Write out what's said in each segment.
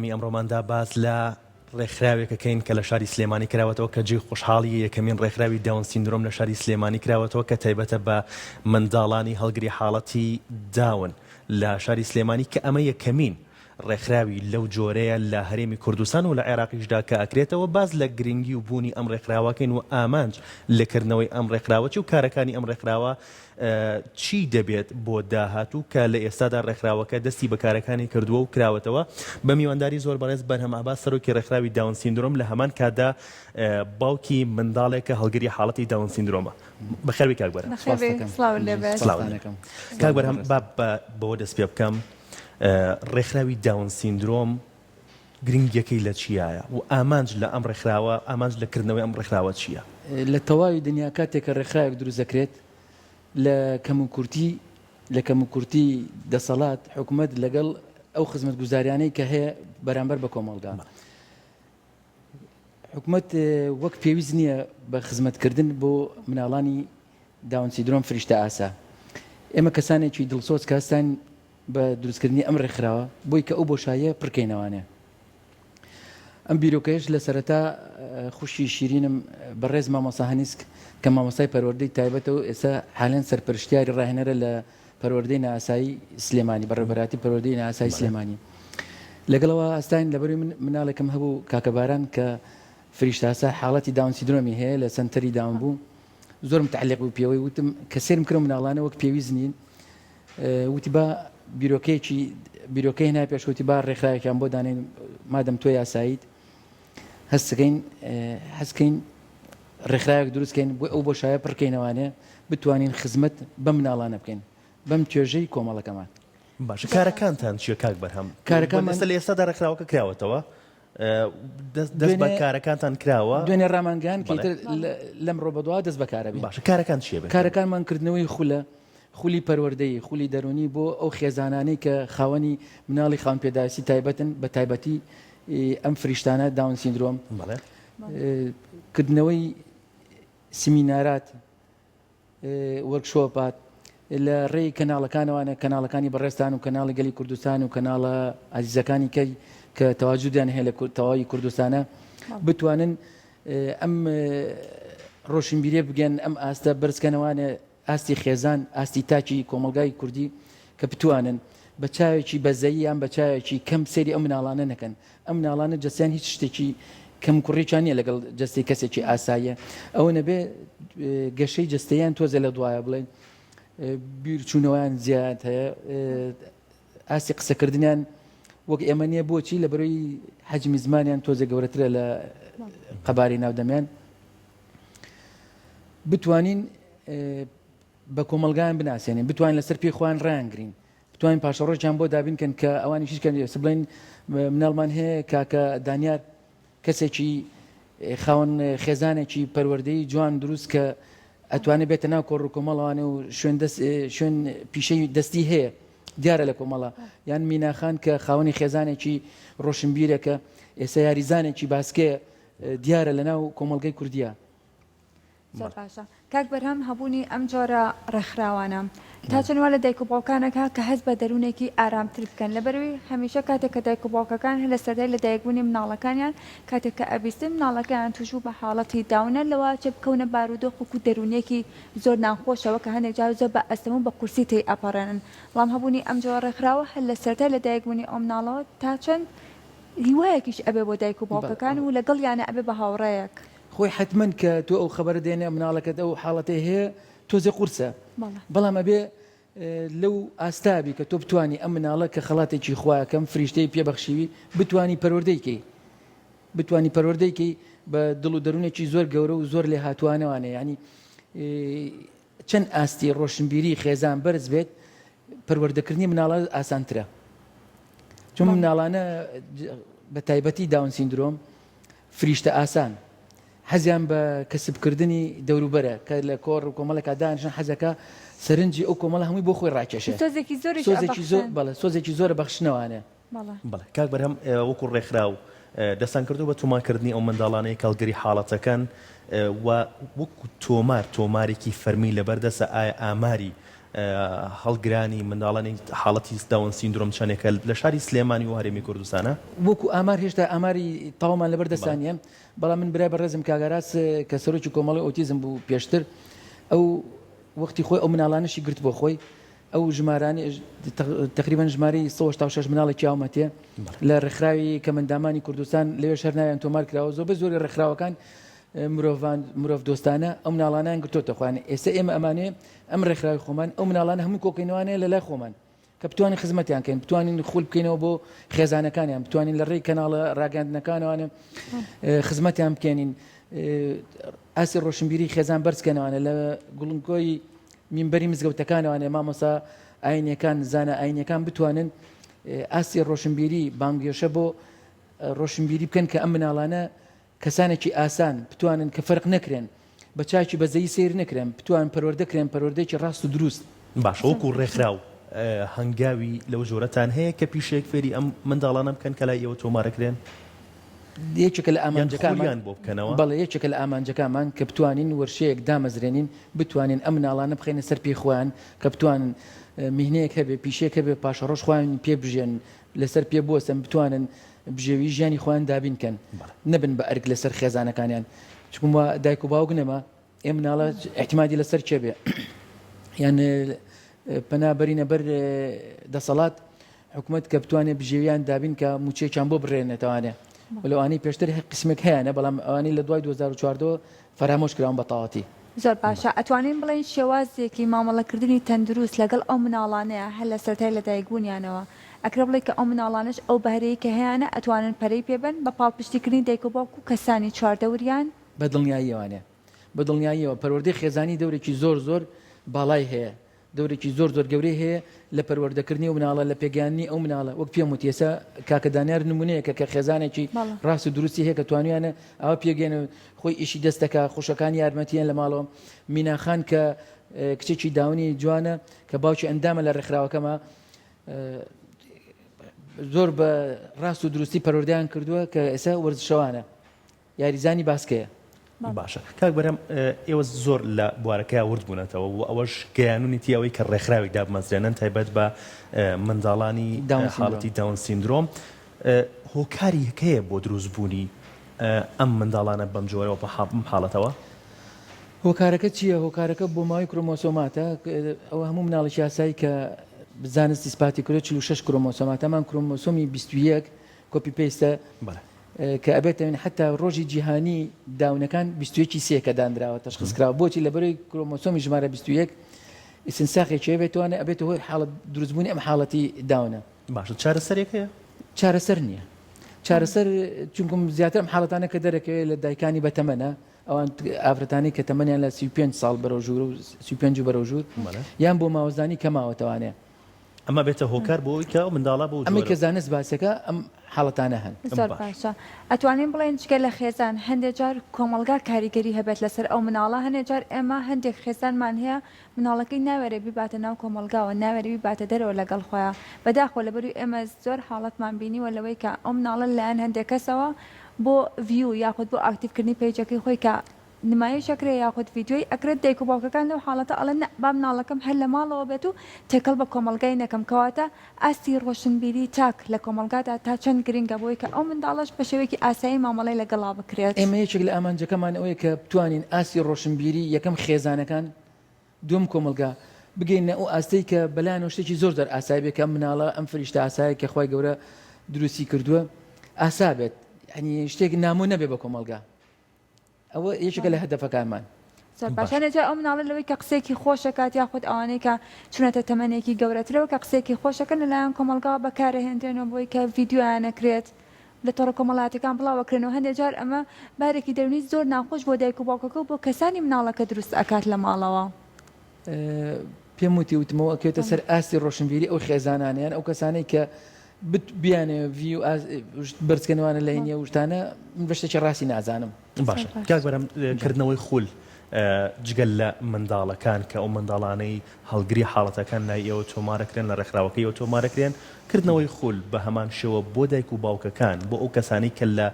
ئەمی ئەمڕۆماندا باز لە ڕێکخراوێکەکەین کە لە شاری سلێمانی کراوەتەوە کە جێی خۆشحاڵی یەکەمین ڕێکخراوی داون سیندرۆم لە شاری سلێمانی کراوەتەوە کە تایبەتە بە منداڵانی هەڵگری حاڵەتی داون لە شاری سلێمانی کە ئەمە یەکەمین ڕێکخراوی لەو جۆرەیە لە هەرێمی کوردستان و لە عێراقیشدا کە ئەکرێتەوە باز لە گرنگی و بوونی ئەم ڕێکخراوەکەین و ئامانج لەکردنەوەی ئەم ڕێکخراوەچی و کارەکانی ئەم ڕێکخراوە چی دەبێت بۆ داهاتوو کە لە ئێستادا ڕێکخراوەکە دەستی بەکارەکانی کردووە و کراوەتەوە بە میوانداری زۆر بەڕێز بەرهەم ئاباس سەرۆکی ڕێکخراوی داون سیندرۆم لە هەمان کاتدا باوکی منداڵێکە هەڵگری حاڵەتی داون سیندرۆمە. بەخێربی کاک بەرهەم. کاک بەرهەم بەوە دەست پێ بکەم ڕێکخراوی داون سیندرۆم گرنگیەکەی لە چیایە و ئامانج لە ئەم ڕێکخراوە ئامانج لەکردنەوەی ئەم ڕێکخراوە چییە؟ لە تەواوی دنیا کاتێک کە ڕێکخراوێک دروست دەکرێت لە کەموکورتی دەسەڵات حکوومەت لەگەڵ ئەو خزمەتگوزاریانەی کە هەیە بەرامبەر بە کۆمەڵگا حکوومەت وەک پێویست نییە بە خزمەتکردن بۆ مناڵانی داون سیندرۆم فریشتە ئاسا. ئێمە کەسانێکی دڵسۆز کەستان بە دروستکردنی ئەم ڕێکخراوە بۆی کە ئەو بۆشایە پڕکەینەوانێ. ئەم بیرۆکەیەش لە سەرەتا خوشی شیرینم بەڕێز مامۆستا هەنیسک کە مامۆستای پەروەردەی تایبەتەوە ئێستا حالەن سەرپەرشتیاری ڕاهێنەرە لە پەروەردەی ناسایی سلێمانی بەڕێبەراتی پەروەردەی ناسایی سلێمانی لەگەڵەوە ئاستاین لەبەروی مناڵێکم هەبوو کاکەباران کە فریشتاسا حاڵەتی داون سیندرۆمی هەیە لە سنتەری داون بوو زۆر متعلق بوو پێوەی وتم کە سێرم کردم مناڵانە وەک پێویست نین وتی با بیرۆکەی هێنا پێشوتی با ڕێکخراوێکیان بۆ دانێن مادەم تۆ یاساییت هەستکەین ڕێکخراوێک دروستکەین بۆ ئەو بۆشایە پڕکەینەوانێ بتوانین خزمەت بە مناڵانە بکەین بەم توێژەی کۆمەڵەکەمان. باشە کارەکانتان چیە کاک بەرهەم؟ کارەکان لە ئێستادا ڕێکخراوەکە کراوەتەوە دەست بە کارەکانتان کراوە دوێنێ ڕامانگەیان لەم ڕۆبەدووا دەست بەکارە بێ. باشە کارەکان چیە بێت؟ کارەکانمانکردنەوەی خولی پەروەردەی خولی دەرونی بۆ ئەو خێزانانەی کە خاوەنی مناڵی خاون پێداویستی تایبەتن بە تایبەتی ئەم فریشتانە داون سیندرۆم کردنەوەی سیمینارات وەرکشۆپات لە ڕێی کەناڵەکانەوانە کەناڵەکانی بەڕێستان و کەناڵی گەلی کوردستان و کەناڵە عزیزەکانی کەی کە تەواجودیان هەیە لە تەواوی کوردستانە بتوانن ئەم ڕۆشنبیریە بگەن ئەم ئاستە بەرزکەنەوانە ئاستی خێزان ئاستی تاکی کۆمەلگای کوردی کە بتوانن بە چاوێکی بەزەیی یان بە چاوێکی کەم سێری ئەو مناڵانە نەکەن. ئەم مناڵانە جەستیان هیچ شتێکی کەم کوڕێکیان نیە لەگەڵ جەستی کەسێکی ئاساییە ئەوە نەبێ گەشەی جەستەیان تۆزە لە دوایە بڵێن بیرچوونەوەیان زیاد هەیە ئاستی قسەکردنیان وەک ئێمە نییە بۆچی لە بەرەوەی حەجمی زمانیان تۆزە گەورەترە لە قەباری ناودەمیان بتوانین بە کۆمەلگایان بناسیێنین بتوانین لەسەر پێی خۆیان ڕایانگرین بتوانین پاشەڕۆژیان بۆ دابینکەن کە ئەوانی شیشکەن بڵێن مناڵمان هەیە کاکە دانیار کەسێکی خاوەن خێزانێکی پەروەردەی جوان دروست کە ئەتوانێت بێتە ناو کۆڕ و کۆمەڵەوانێ و شوێن پیشەی دەستی هەیە دیارە لە کۆمەڵە یان میناخان کە خاوەنی خێزانێکی ڕۆشنبیرێکە ئێستا یاریزانێکی باسکەیە دیارە لە ناو کۆمەڵگەی کوردیە. زۆر باشە کاک بەرهەم هەبوونی ئەم جۆرە ڕێکخراوانە تا چەندوە لە دایک و باوکانەکە کە هەست بە دەروونێکی ئارامتر بکەن لەبەروی هەمیشە کاتێک کە دایک و باوکەکان لە سەردای لە دایکبوونی مناڵەکانیان کاتێک کە ئەبیستن مناڵەکەیان توشوو بە حاڵەتی داونە لەوە چێ بکەونە بارودۆخ و دەروونێکی زۆر ناخۆشەوە کە هەندێک جار زۆر بە ئەستەم و بە کورسی تێی ئەپەڕێنن. بەڵام هەبوونی ئەم جۆرە ڕێکخراوە هەر لە سەردای لە دایکبوونی ئەو مناڵەوە تا چەند هیوایەکیش ئەبێ بۆ دایک و باوکەکان و لەگەڵ یانە ئەبێ بە هاوڕێیەک خۆی حتمما کە تۆ ئەو خەبەر دێنێ مناڵەکەت ئەو حاڵەتی هەیە تۆزێ قورسە بەڵام ئەبێ لەو ئاستابی کە تۆ بتانی ئەم مناڵە کە خەڵاتێکی خۆیەکەم فریشتەی پێبەخشیوی بتانی پەروەردەیکەی بە دڵ و دەروونێکی زۆر گەورە و زۆر لێ هاتوانەوانێ ینی چەند ئاستی ڕۆشنبیری خێزان بەرز بێت پەروەردەکردنی مناڵە ئاسانترە چون مناڵانە بە تایبەتی داون سیندرۆم فریشتە ئاسان حەزیان بە کەسبکردنی دەوروبەرە کە لە کۆڕ و کۆمەڵێکا دانیشتن حەزەکە سەرنجی ئەو کۆمەڵە هەمووی بۆ خۆی ڕاکێشێ سۆزێکی زۆرە بەخشنەوانێ. بەڵێ کاک بەرهەم وەکو ڕێکخراو دەستان کردو بە تۆمارکردنی ئەو منداڵانەی کەڵگەری حاڵەتەکەن و وەکو تۆمارێکی فەرمی لەبەردەسە ئایا ئاماری هەڵگرانی منداڵانی حاڵەتی داون سیندرۆم چەندێکە لە شاری سلێمانی و هەرێمی کوردستانە وەکو ئامار هێشتا ئاماری تاوامان لەبەردەستانیە بەڵام من برای بەڕێزم کاگەراس کە سەرۆکی کۆمەڵی ئۆتیزم بوو پێشتر ئەو وەختی خۆی ئەو مناڵانشی گرت بۆ خۆی ئەو ژمارانی تقریبان ژماری 166 مناڵێکی یاومەتێ لە ڕێکخراوی کەمەندامانی کوردستان لەوێ شەر ناویان تۆمار کراوە زۆر بە زۆری ڕێکخراوەکان مرۆڤ دۆستانە ئەو مناڵانیان گرتوتە خوانێ ئێستا ئێمە ئەمانێ ئەم ڕێکخراوی خۆمان ئەو مناڵانە هەموو کۆکەینەوانەیە لە لای خۆمان کە بتوانین خزمەتیان کەین بتوانین خول بکەینەوە بۆ خێزانەکانیان بتوانین لە ڕێی کەناڵە ڕاگەاندنەکانەوانە خزمەتیان بکەنین ئاسی ڕۆشنبیری خێزان بەرزکەنەوانە لە گوڵنگۆی مینبەری مزگەوتەکانەوانێ مامۆسا ئاینەکان زانە ئاینەکان بتوانن ئاسی ڕۆشنبیری بانگێشە بۆ ڕۆشنبیری بکەن کە ئەم مناڵانە کەسانێکی ئاسان بتوانن کە فەرق نەکرێن بە چاکی بەزەی سیر نەکرێن بتوان پەروەردەکرێن پەروەردەیەکی ڕاست و دروست باش وەکو ڕێکخراو هەنگاوی لەو جۆرەتان هەیە کە پیشێک فێری ئەم منداڵانە بکەن کە لای ئێوە تۆمارەکرێن یەکێکە لە ئامانجەکانمان بۆ بکەنەوە بەڵێ یەکێکە لە ئامانجەکانمان کە بتوانین وەرشەیەک دامەزرێنین بتوانین ئەم مناڵانە بخەینە سەر پێی خۆیان کە بتوانن میهنەیەک هەبێ پیشێک هەبێ پاشە ڕۆژ خۆیان پێ بژێن لەسەر پێ بۆسن بتوانن بژێوی ژیانی خۆیان دابینکەن نەبن بە ئەرگ لەسەر خێزانەکانیان چونکە دایک و باوک نەما ئێ مناڵە احتیمادی لەسەر چێ بێ یان پەنابەرینە بەر دەسەڵات حکوومەت کە بتوانێت بژێویان دابین کە موچێکیان بۆ بڕێنێتەوانێ ولەوانی پێشتر قسمێک هەیەە بەڵام ئەوانی لە دوای 2014 فەرامۆش کراون بە تەواتی زۆر باشە ئەتوانین بڵێن شێوازێکی مامەڵەکردنی تەندروست لەگەڵ ئەو مناڵانەیە هەر لە سەرای لە دایکبوونیانەوە ئەکرە بڵێ کە ئەو مناڵانش ئەو بەهرەیە کە هەیەە ئەتوانن پەرەی پێبن بە پاڵپشتیکردنی دایک و باوک و کەسانی چواردەوریان بە دڵنیاییەوانێ بە دڵنیاییەوە پەروەردەی خێزانی دەورێکی زۆر باڵای هەیە دەورێکی زۆر گەورەی هەیە لە پەروەردەکردنی و مناڵە لە پێگەیاندنی ئەو مناڵە وەک پێم وتی ئێستا کاکە دانیار نمونەیەکە کە خێزانێکی ڕاست و دروستی هەیە کە توانیانە ئەوە پێگەێنە خۆی ئیشی دەستەکە خوشەکان یارمەتیان لە ماڵەوە میناخان کە کچێکی داونی جوانە کە باوکی ئەندامە لە ڕێکخراوەکەمە زۆر بە ڕاست و دروستی پەروەردەیان کردووە کە ئێستا وەرزشەوانە یاریزانی باسکەیە باشە کاک بەرەم ئێوە زۆر لە بوارەکەی ورد بوونەتەوە و ئەوەش گەیانونیتی ئەوەی کە ڕێکخراوێک دابمەزرێنن تایبەت بە منداڵانی حاڵەتی داون سیندرۆم هۆکاری هەیە بۆ دروستبوونی ئەم منداڵانە بەم جۆرەوە بە حاڵەتەوە هۆکارەکە چییە هۆکارەکە بۆ ماوەی کرۆمۆسۆماتە ئەوە هەموو مناڵی یاسایی کە بزانستی سپاتی کرد 46 کرۆمۆسۆماتەمان کرۆمۆسۆمی 21 کۆپی پێستە کە ئەبێتە من حتا ڕۆژی جیهانی داونەکان 21 سێ کە دانراوە تەشخیصکراوە بۆچی لەبەرەوەی کرۆمۆسۆمی ژمارە 21 ئیسنساخێکی بێتوانە ئەبێتە هۆی حاڵەت دروستبوونی ئەم حاڵەتی داونە باشە چارەسەرێک هەیە چارەسەر نییە چارەسەر چونکم زیاتر ئەم حاڵەتانە کە دەرەکەوێت لە دایکانی بەتەمەنە ئەوان ئافرەتانی کە تەمەنیان لە 35 ساڵ بەرەوژوور و 35 بەرەوژوور یان بۆ ماوەزانی کەماوەتەوانێ ئەمە بێتە هۆکار بۆی کە منداڵە بۆ ئەمە کە زانست باسەکە ئەم حاڵەتانە هەن زۆر باشە ئەتوانین بڵێن چگە لە خێزان هەندێک جار کۆمەلگا کاریگەری هەبێت لەسەر ئەو مناڵە هەندێک جار ئێمە هەندێک خێزانمان هەیە مناڵەکەی ناوێرە بیباتە ناو کۆمەلگاوە ناوێرە بیباتە دەرەوە لەگەڵ خۆیان بەداخۆ لەبەروی ئێمە زۆر حاڵەتمان بینیوە لەوەی کە ئەو مناڵە لایەن هەندێک کەسەوە بۆ ڤیو یاخود بۆ ئاکتیڤکردنی پێیجەکەی خۆی کە نمایشەکرێ یاخود ڤیدیۆی ئەکرێت دایک و باوکەکان لەو حاڵەتە ئەڵێن با مناڵەکەم هەر لە ماڵەوە بێت و تێکەڵ بە کۆمەلگای نەکەم کەواتە ئاستی ڕۆشنبیری تاک لە کۆمەلگادا تا چەند گرنگە بۆی کە ئەو منداڵەش بە شێوەیەکی ئاسایی مامەڵەی لەگەڵا بکرێت ئێمە یەکێک لە ئامانجەکەمان ئەوەیە کە بتوانین ئاسی ڕۆشنبیری یەکەم خێزانەکان دوم کۆمەلگا بگەینە ئەو ئاستەی کە بەلایەنەوە شتێکی زۆر ئاسایی بێت کە مناڵە ئەم فریشتە ئاسایی کە خۆی گەورە دروستی کردووە ئاسا بێت ینی شتێک نامۆ نەبێ بە کۆمەلگا ئەوە یەکێکە لە هەدەفەکانمان باشانەجا ئەو مناڵە لەوەی کە قسێکی خۆشەکات یاخود ئەوانەی کە چونەتە تەمەنێکی گەورەترەوە کە قسێکی خۆشەکەن لەلایەن کۆمەلگاوە بەکارهێنرێنەوە بۆی کە ڤیدیۆیان نەکرێت لە تۆڕە کۆمەڵاتەکان بڵاوەکرێنەوە هەندێک جار ئەمە بارێکی دەرونی زۆر ناخۆش بۆ دایک و باوکەکە و بۆ کەسانی مناڵەکە دروست ئەکات لە ماڵەوە پێم وتمەوە کێتە سەر ئاستی ڕۆشنبیری ئەو خێزانانیان ئەو کەسانەی کە بیانێ ڤیو بەرزکەنەوانە لە هینیە وشتانە من بەشتێکی ڕاستی نازانم باشە کاک بەرەم کردنەوەی خول جگەل لە منداڵەکان کە ئەو منداڵانەی هەڵگری حاڵەتەکان لای ئێوە تۆمارەکرێن لە ڕێکخراوەکەی ئەوە تۆمارەکرێن کردنەوەی خول بە هەمان شێوە بۆ دایک و باوکەکان بۆ ئەو کەسانی کە لە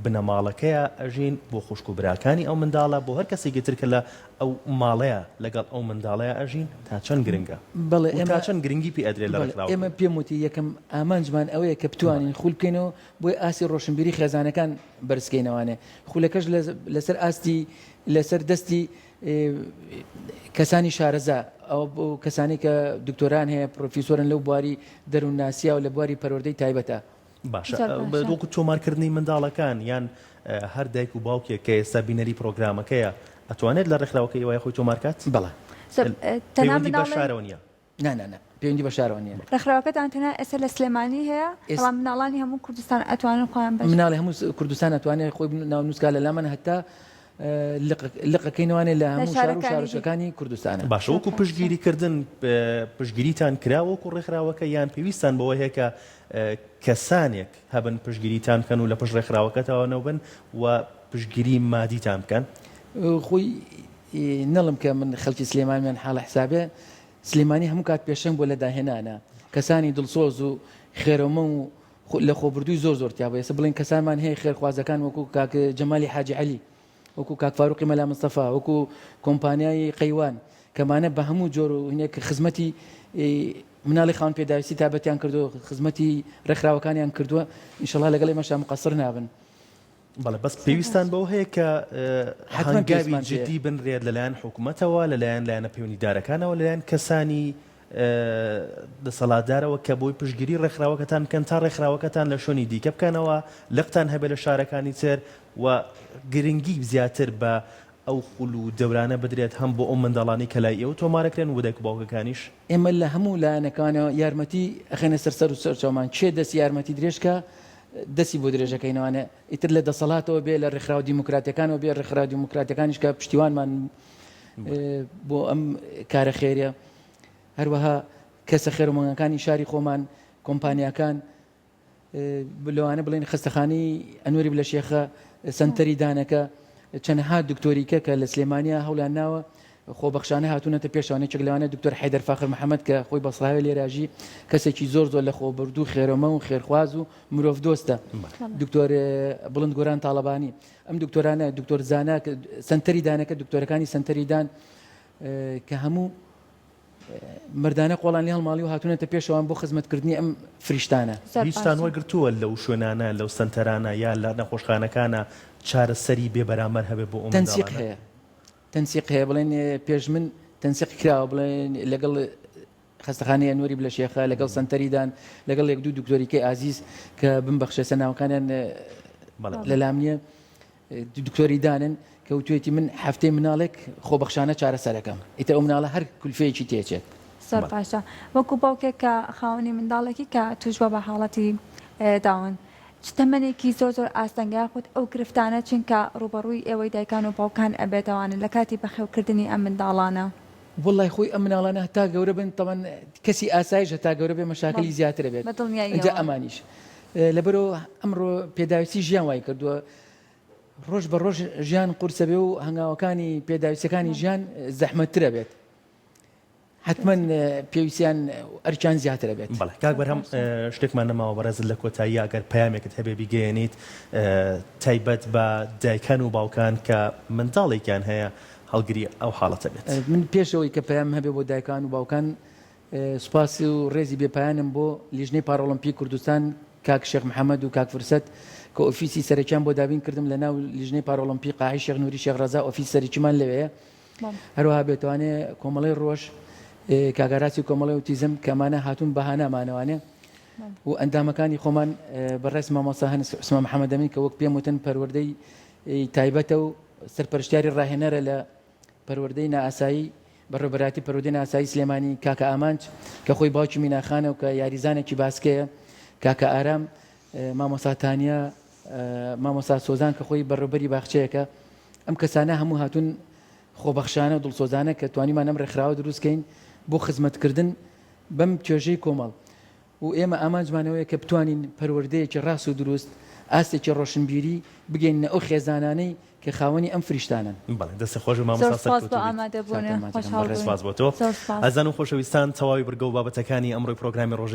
بنەماڵەکەیە ئەژین بۆ خوشک و براکانی ئەو منداڵە بۆ هەر کەسێکی ترکە لە ئەو ماڵەیە لەگەڵ ئەو منداڵەیە ئەژین تا چەند گرنگە تا چەند گرنگی پێ ئەدرێت لە ڕێکخراوەکە. ئێمە پێم وتی یەکەم ئامانجمان ئەوەیە کە بتوانین خول بکەینەوە بۆی ئاسی ڕۆشنبیری خێزانەکان بەرزکەینەوانێ خولەکەش لەسەر ئاستی لەسەر دەستی کەسانی شارەزا ئەو بۆ کەسانی کە دکتۆران هەیە پرۆفیسۆرن لەو بواری دەروونناسیە و لە بواری پەروەردەی تایبەتە. باشە وەکو تۆمارکردنی منداڵەکان یان هەر دایک و باوکێک کە ئێستا بینەری پرۆگرامەکەیە ئەتوانێت لە ڕێکخراوەکە ئێوەی خۆی تۆمارکات؟ بەڵێ پەیوەندی بە شارەوە نییە؟ نه پەیوەندی بە شارەوە نییە. ڕێکخراوەکەتان تەنها ئێستا لە سلێمانی هەیە بەڵام مناڵانی هەموو کوردستان ئەتوانن خۆیان بەش مناڵی هەموو کوردستان ئەتوانێت خۆی ناونووسکا لە لامان هەتا لقەکەینوانێ لە هەموو شار و شارۆچەکانی کوردستانە. باشە وەکو پشتگیریکردن پشتگیریتان کراوە وەکو ڕێکخراوەکە یان پێویستان بەوە هەیە کە کەسانێک هەبن پشتگیریتان بکەن و لە پشت ڕێکخراوەکەتەوە بن و پشتگیری مادیتان بکەن؟ خۆی نەڵم کە من خەڵکی سلێمانیان حاڵە حسابێ سلێمانی هەموو کات پێشەنگ بۆ لە داهێنانە کەسانی دڵسۆز و خێرەمە و لە خۆبردووی زۆر تیاوە ئێستا بڵێن کەسانمان هەیە خێرخوازەکان وەکو کاک جەمالی حاجی عەلی وەکو کاک فاروقی مەلا مستەفا وەکو کۆمپانیای قەیوان کەمانە بە هەموو جۆر و هینێک خزمەتی مناڵی خاون پێداویستی تابەتیان کردو خزمەتی ڕێکخراوەکانیان کردووە ئینشەڵا لەگەڵ ئێمەشا مقەسر نابن. بەڵێ بەس پێویستان بەوە هەیە کە هەنگاوی جدی بنرێت لەلایەن حکوومەتەوە لەلایەن لایەنە پەیوەندیدارەکانەوە لەلایەن کەسانی دەسەڵاتدارەوە کە بۆی پشتگیری ڕێکخراوەکەتان بکەن تا ڕێکخراوەکەتان لە شوێنی دیکە بکەنەوە لەقتان هەبێت لە شارەکانی تر و گرنگی زیاتر بە ئەو خول و دەورانە بدرێت هەم بۆ ئەو منداڵانی کە لای ئێوە تۆمارەکرێن و دایک و باوکەکانیش. ئێمە لە هەموو لایەنەکانەوە یارمەتی ئەخێنە سەر و سەرچاومان چێ دەستی یارمەتی درێژکە دەستی بۆ درێژەکەینەوانە ئیتر لە دەسەڵاتەوە بێ لە ڕێکخراو دیموکراتیەکانەوە بێ ڕێکخراو دیموکراتیەکانیش کە پشتیوانمان بۆ ئەم کارە خێریە هەروەها کەسە خێرمەنگەکانی شاری خۆمان کۆمپانیاکان لەوانە بڵێن خستەخانەی ئەنوەری بلەشێخە سنتەری دانەکە چەندها دکتۆریکە کە لە سلێمانیا هەوڵیان ناوە خۆبەخشانە هاتوونەتە پێشوانەیەک لەوانە دکتۆر حیدەر فاخر محەممەد کە خۆی بەسڵاوی لێراژی کەسێکی زۆر لە خۆبردوو خێرەمە و خێرخواز و مرۆڤ دۆستە دکتۆر بڵند گۆران تاڵەبانی ئەم دکتۆرانە دکتۆر زانا سنتەری دانەکە دکتۆرەکانی سنتەری دان کە هەموو مردانە قۆڵانی هەڵماڵی و هاتوونەتە پێشەوان بۆ خزمەتکردنی ئەم فریشتانە. هیچتان وەرگرتووە لەو شوێنانە لەو سنتەرانە یا لە نەخۆشخانەکانە چارەسەری بێبەرامبەر هەبێ بۆ ئەو تەنسیق هەیە تەنسیق هەیە بڵێن پێش من تەنسیق کراوە بڵێن لەگەڵ خستەخانەی ئەنوەری بلەشێخە لەگەڵ سنتەریدان لەگەڵ یەک دوو دکتۆریکەی ئازیز کە بمبەخشە سەرناوەکانیان لەلام نییە دکتۆری دانن کە وتوێتی من هەفتەی مناڵێک خۆبەخشانە چارەسەرەکەم ئیتر ئەو مناڵە هەر کولفەیەکی تێچێت. زۆر باشە وەکو باوکێک کە خاوەنی منداڵێکی کە توشوە بە حاڵەتی داون تەمەنێکی زۆر ئاستەنگای خۆت ئەو گرفتانە چونکە ڕوبەڕووی ئێوەی دایکان و باوکان ئەبێتەوانن لە کاتی بەخێوکردنی ئەم منداڵانە. وڵی خۆی ئەم مناڵانە هەتا گەورە بن تەمەن کەسی ئاسایش هەتا گەورە بێ مەشاکلی زیاتر بێت ئەجا ئەمانیش لەبەرەوە ئەمڕۆ پێداویستی ژیان وای کردووە ڕۆژ بە ڕۆژ ژیان قورسە بێ و هەنگاوەکانی پێداویستەکانی ژیان زەحمەتترە بێت حتمما پێویستیان ئەرچیان زیاترە بێت. بەڵێ کاک بەرهەم شتێکمان نەماوە بەڕێزت لە کۆتایی ئەگەر پەیامێکت هەبێ بیگەیەنیت تایبەت بە دایکان و باوکان کە منداڵێکیان هەیە هەڵگری ئەو حاڵەتە بێت. من پێشەوەی کە پەیام هەبێ بۆ دایکان و باوکان سوپاسی و ڕێزی بێپایانم بۆ لیژنەی پارۆڵمپی کوردستان کاک شێخ محەممەد و کاک فرسەت کە ئۆفیسی سەرەکیان بۆ دابین کردم لە ناو لیژنەی پارۆڵمپی قاعی شێخ نووری شێخ ڕەزا ئۆفیس سەرەکیمان لەوەیە هەروەها بێتوانێ کۆمەڵی ڕۆژ کاگاراسی کۆمەڵی ئۆتیزم کەمانە هاتوون بەهانەمانەوانێ و ئەندامەکانی خۆمان بەڕێز مامۆستا عوسمان محەممەد ئەمین کە وەک پێم وتن پەروەردەی تایبەتە و سەرپەرشتیاری ڕاهێنەرە لە پەروەردەی نائاسایی بەڕێوەبەراتی پەروەردەی نائاسایی سلێمانی کاکە ئامانج کە خۆی باوکی میناخانە و کە یاریزانێکی باسکەیە کاکە ئارام مامۆستا تانیا مامۆستا سۆزان کە خۆی بەڕێوەبەری باخچەیەکە ئەم کەسانە هەموو هاتوون خۆبەخشانە و دڵسۆزانە کە توانیمان ئەم ڕێکخراوە دروستکەین بۆ خزمەتکردن بەم کێژەی کۆمەڵ و ئێمە ئامانجمانەوەیە کە بتوانین پەروەردەیەکی ڕاست و دروست ئاستێکی ڕۆشنبیری بگەینە ئەو خێزانانەی کە خاوەنی ئەم فریشتانن. بەڵێ دەستی خۆش و مامۆستا ئامادەبوون خۆشحاڵ بۆ تۆ ئەزان و خۆشەویستان تەواوی بەرگە و بابەتەکانی ئەمڕۆی پرۆگرامی ڕۆژەی